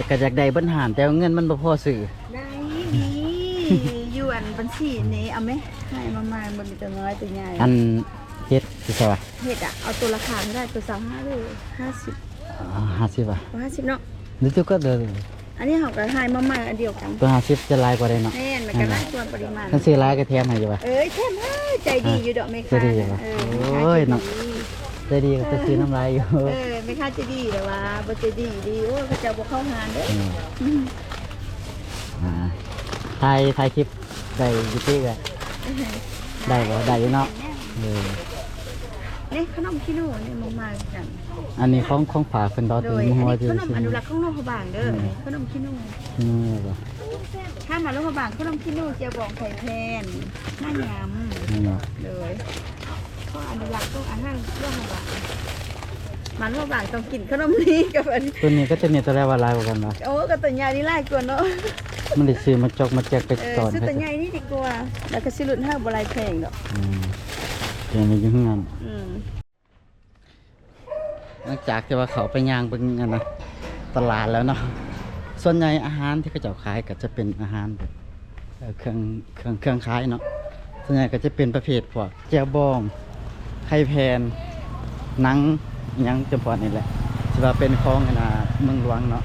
แต่ก็อยากได้เบิ้นหานแต่เงินมันบ่พอซื้อได้มีอยู่อันบัญชีนี้เอาไหมให้มาบนมีตัวน้อยตัวใหญ่อันเฮ็ดสิซะว่าเห็ดอ่ะเอาตัวราคาไม่ได้ตัว35เลย50 50บาท50เนาะนี่ตัวก็เด้ออันนี้เขาก็ให้มาอันเดียวกันตัว50จะหลายกว่าได้เนาะแน่นมันก็ได้ส่วนปริมาณถ้าซื้อหลายก็แถมให้อยู่ว่าแค่มาใจดีอยู่ดอกเมใจดีอยู่โอ้ยเนาะใจดีก็ซื้อน้ำลายอยู่ไม่ค่าจะดีแต่ว่าบ่ใจดีโอ้เขาจะบ่เข้างานเด้ถ่ายคลิปได้อยู่ที่ก็ได้บ่ได้อยู่เนาะนี่ขนมขี้หนูนี่มากันอันนี้ของฝากเพิ่นดอกถึงหัวขนมอนุรักษ์ของโลกบางเด้อขนมขี้หนูบ่ถ้ามาโลกบางขนมขี้หนูเจียวบองไข่แพนหน้ายำเลยก็อนุรักษ์ต้องอาหารโลกบางมันโลกบางต้องกินขนมนี้กับอันตัวนี้ก็จะมีตัวแรกว่าลายกว่ากันบ่โอ้กับตัวใหญ่นี่ลายกว่าเนาะมันได้ซื้อมาจกมาแจกไปตอนซื้อตัวใหญ่นี่ดีกว่าแล้วก็สิรุ่น5บ่ลายแพงดอกเดี๋ยวนี้อยู่ข้างนั้นหลังจากที่ว่าเขาไปย่างเป็นกันนะตลาดแล้วเนาะส่วนใหญ่อาหารที่เขาจะขายก็จะเป็นอาหารแบบเครื่องขายเนาะส่วนใหญ่ก็จะเป็นประเภทพวกแจ่วบองไข่แพนหนังยังจำพอนี่แหละที่ว่าเป็นของเมืองหลวงเนาะ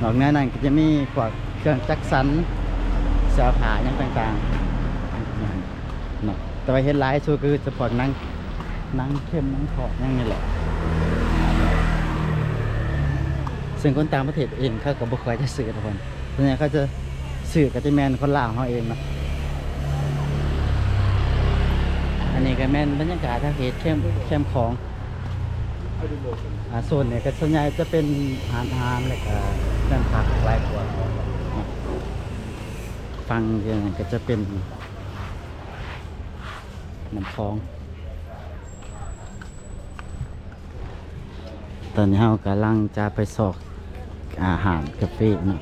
นอกนั้นก็จะมีพวกเครื่องจักสรรเสื้อผ้าอย่างต่างๆเนาะแต่ว่าเห็นหลายสุดคือจะพวกหนังเข้มหนังขอบอย่างนี้แหละซึ่งคนต่างประเทศเองเขาก็บ่ค่อยจะซื้อทุกคนส่วนใหญ่เขาจะซื้อก็จะแม่นคนลาวเขาเองเนาะอันนี้ก็แม่นบรรยากาศทางเหตุเข้มของโซนเนี่ยก็ส่วนใหญ่จะเป็นอาหารแล้วก็เครื่องผักหลายกว่าฟังอย่างนั้นก็จะเป็นน้ำคลองตอนนี้เรากำลังจะไปสอกอาหารกาแฟเนาะ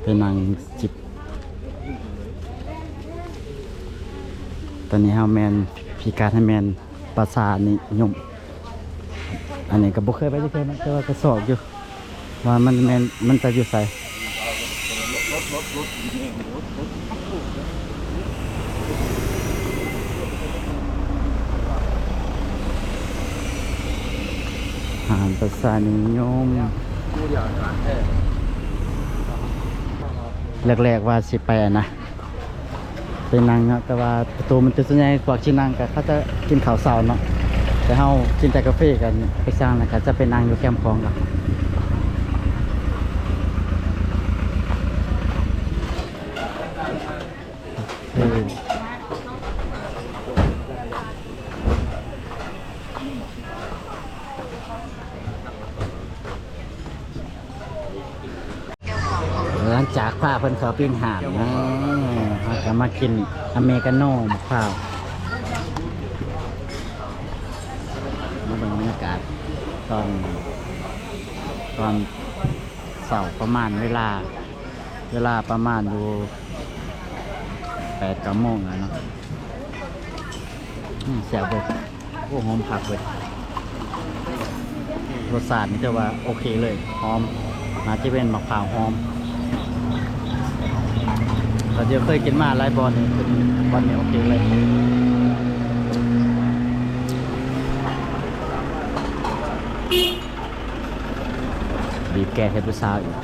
ไปนั่งจิบตอนนี้เราแมนพิการให้แมนภาษานิยมอันนี้ก็บ่เคยไปที่เคยนะแต่ว่าก็สอกอยู่ว่ามันจะอยู่ใส่อาหารภาษานิยมแรกๆว่าสิไปนะไปนั่งเนาะแต่ว่าประตูมันจะส่วนใหญ่พวกที่นั่งก็เขาจะกินข้าวเช้าเนาะแต่เฮากินแต่กาแฟกันไปสร้างแล้วก็จะไปนั่งอยู่แคมป์ของกันหลังจากผ้าเพิ่นเขาปิ้งห่านนะก็มากินอเมริกาโน่มะพร้าวมาดูบรรยากาศตอนเสาร์ประมาณเวลาประมาณอยู่8-9 โมงแล้วเนาะแซ่บเลยโอ้หอมผักเลยรสชาตินี่จะว่าโอเคเลยหอมน่าจะเป็นมะพร้าวหอมเราจะเคยกินมาหลายบอลนี่เป็นบอลเนี่ยโอเคเลยบีบแกเฮ็ดผู้สาวอีก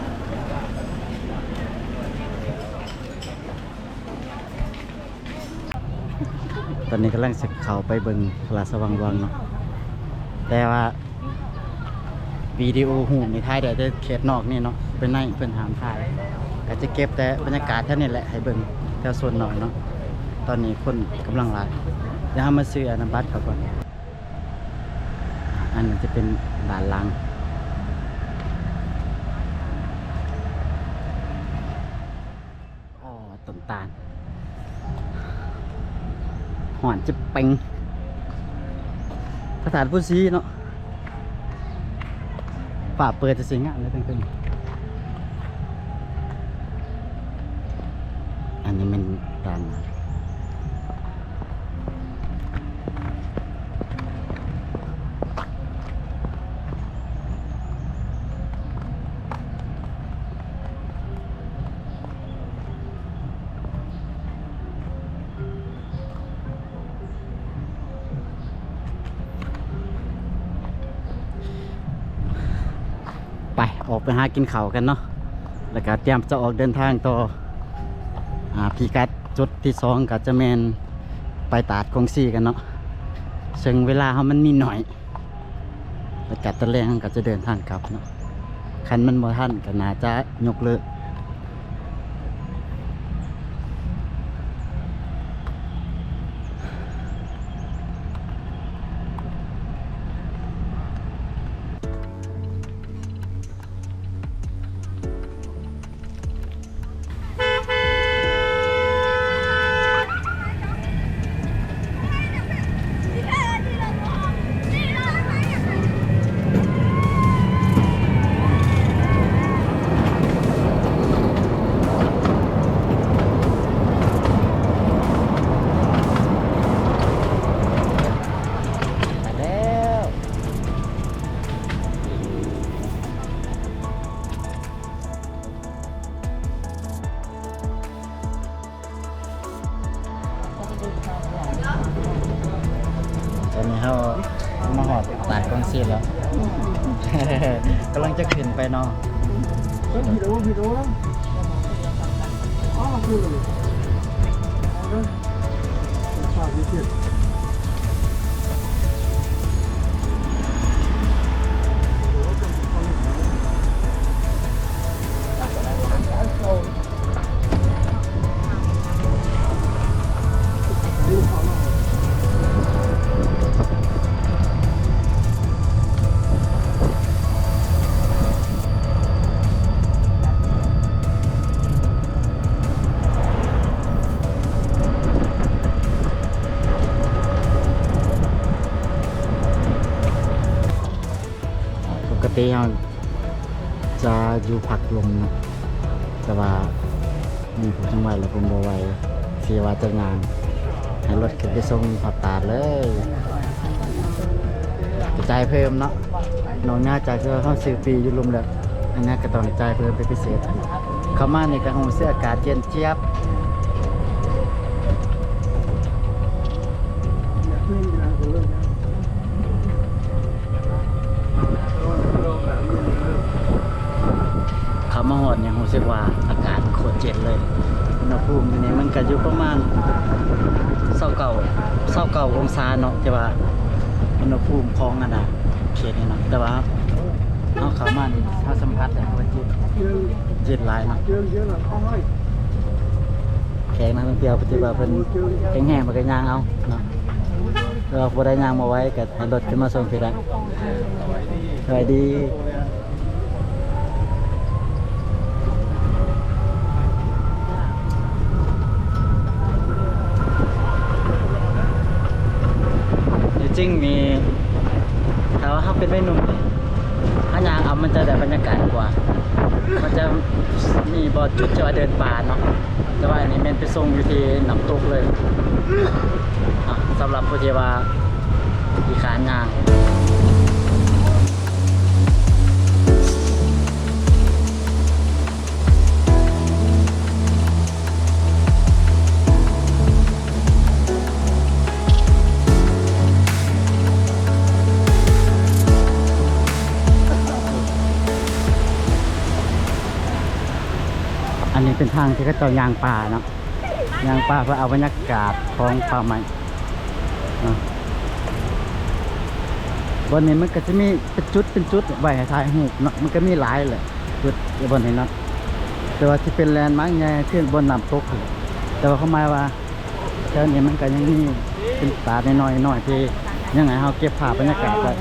ตอนนี้กำลังจะเข้าไปเบิ่งพระราชวังเนาะแต่ว่าวิดีโอหูมีถ่ายได้แต่เขตนอกนี่เนาะเป็นในเพิ่นหามถ่ายก็จะเก็บแต่บรรยากาศเท่านี้แหละให้เบิ่งแต่ส่วนน้อยเนาะตอนนี้คนกำลังหลายเดี๋ยวเรามาซื้อน้ำบัตรเขาก่อนอันนี้จะเป็นด่านลังต้นตาลหอนจะเป่งสถานผู้ซีเนาะฝ่าเปิดจะเสียงอ่ะเลยเป็นอันนี้มันด่าน ไปออกไปหากินข้าวกันเนาะแล้วก็เตรียมจะออกเดินทางต่อพิกัดจุดที่2ก็จะแมนไปตาดกงซีกันเนาะซึ่งเวลาเขามันมีหน่อยแล้วก็ตะแรงก็จะเดินทางกลับเนาะคันมันบ่ทันก็น่าจะยกเลิกแล้วตอนนี้เขามาหอดตาดกงซีแล้ว กำลังจะขึ้นไปเนาะ ปกติเราจะอยู่ผักลมเนาะแต่ว่ามีผู้จังหวัดแล้วผมบ่ไหวเสียว่าจะงานให้รถขึ้นไปส่งพอตาดเลยกระจายเพิ่มเนาะน้องน่าจะเข้าซื้อปีอยู่ลุมแล้วอันนี้ก็ต้องจ่ายเพิ่มเป็นพิเศษเข้ามาในกระหงเสื้ออากาศเย็นเจี๊ยบเขามาหอดเนี่ยผมรู้สึกว่าอากาศโคตรเย็นเลยอุณหภูมิอยู่นี่มันก็อยู่ประมาณ29องศาเนาะแต่ว่าอุณหภูมิของอันน่ะเขตนี่เนาะแต่ว่าเอาเข้ามานี่เขาสัมผัสได้ว่าเย็นหลายเนาะแข็งนักท่องเที่ยวปฏิบัติเป็นแห้งๆมันก็ย่างเอาเนาะเราพอได้ย่างมาไว้ก็ให้รถขึ้นมาส่งพี่ได้สวัสดีจริงมีถ้าว่าเขาเป็นวัยหนุ่มถ้ายางเอามันจะได้บรรยากาศกว่า มันจะมีบ่อจุดจะว่าเดินป่าเนาะแต่ว่าอันนี้มันไปส่งอยู่ที่น้ำตกเลยสำหรับผู้ที่ว่าอีขานยางอันนี้เป็นทางที่เขาเจ้ายางป่าเนาะยางป่าเพื่อเอาบรรยากาศของป่าไม้เนาะบนนี้มันก็จะมีเป็นจุดไว้ให้ถ่ายรูปเนาะมันก็มีหลายเลยจุดบนนี้เนาะแต่ว่าที่เป็นแลนด์มาร์กใหญ่ขึ้นบนน้ำตกแต่ว่าเขาหมายว่าแถวนี้มันก็ยังมีเป็นตาน้อยๆที่ยังไงเขาเก็บภาพบรรยากาศไว้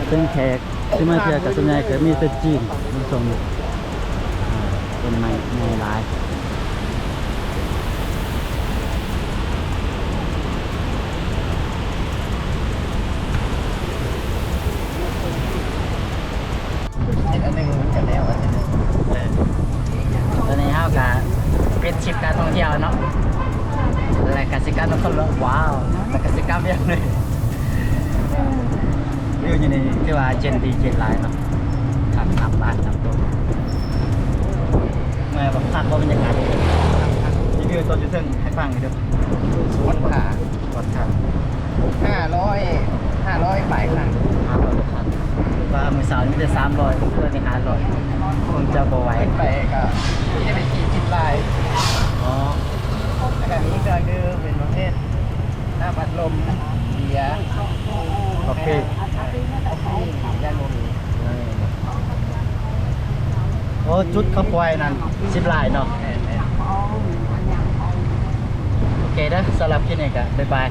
เป็นแขกที่มาเที่ยวกับส่วนใหญ่ก็มีแต่จีนมันส่งเป็นไม้หลายอันนึงมันกันแล้วอันนึงตอนนี้เขาก็เป็นชิปการท่องเที่ยวเนาะและกสิกรรมต้องคนละว้าวแต่กสิกรรมอย่างหนึ่งวิวอยู่ในที่ว่าเจนดีเจนไลน์เนาะทำบ้านทำตัวเมื่อแบบภาพบรรยากาศรีวิวตัวจุดเส้นให้ฟังหน่อยด้วยวัดขา500 500 500 ฝ่ายครั้ง500 ครั้ง ว่ามือสาวนี่จะ300เพื่อนใน500คงจะบ่ไหว ไปก็ที่ได้ไปขี่จิบลาย อ๋อ แล้วก็มีเครื่องดื่มเป็นประเภทน้ำอัดลมเบียร์ โอเค ย่านโมมี โอ้จุดเขาปล่อยนั่น10ลายเนาะโอเคเด้อสำหรับคลิปนี้ก็บ๊ายบาย